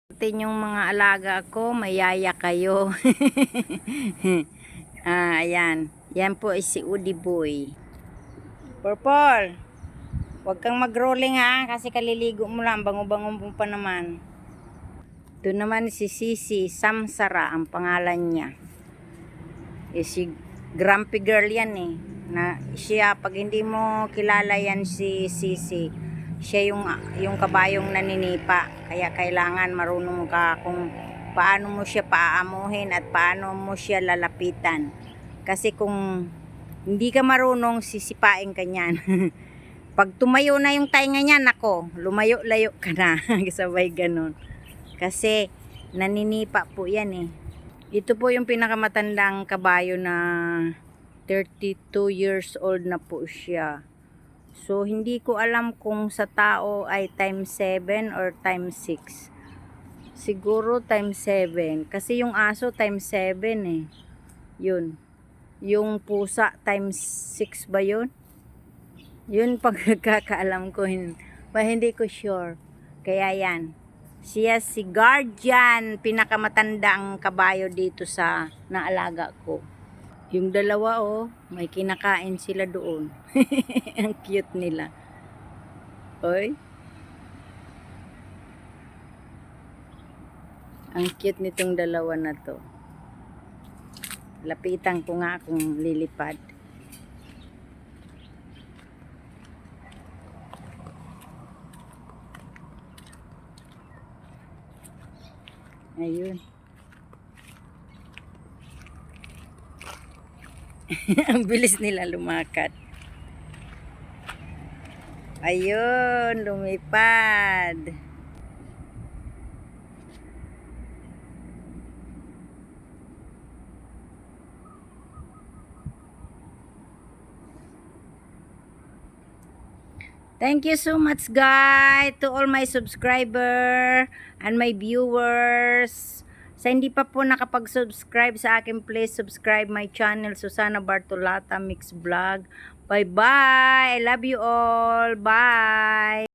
Tin yung mga alaga ko, mayaya kayo. Ayan. Yan po ay si Udi Boy. Purple, huwag kang mag-rolling ha, kasi kaliligo mo lang, bango-bango mo pa naman. Ito naman si Sisi Samsara, ang pangalan niya. Si grumpy girl yan eh. Siya, pag hindi mo kilala yan si Sisi, siya yung kabayong naninipa. Kaya kailangan marunong ka kung paano mo siya paaamuhin at paano mo siya lalapitan. Kasi kung hindi ka marunong, sisipain ka niyan. Pag tumayo na yung tainga niya, nako, lumayo-layo ka na. Sabay ganun. Kasi naninipa po yan eh. Ito po yung pinakamatandang kabayo na 32 years old na po siya. So, hindi ko alam kung sa tao ay times 7 or times 6. Siguro times 7. Kasi yung aso times 7 eh. Yun. Yung pusa times 6 ba yun? Yun pagkakaalam ko. Hindi ko sure. Kaya yan. Siya si Guardian. Pinakamatandang kabayo dito sa naalaga ko. Yung dalawa oh, may kinakain sila doon. Ang cute nila. Oy. Ang cute nitong dalawa na to. Lapitan ko nga kung lilipad. Ayun. Ang bilis nila lumakad. Ayun, lumipad. Thank you so much guys to all my subscriber and my viewers. Sa hindi pa po nakapag-subscribe sa akin, please subscribe my channel, Susana Bartolata Mix Vlog. Bye bye. I love you all. Bye.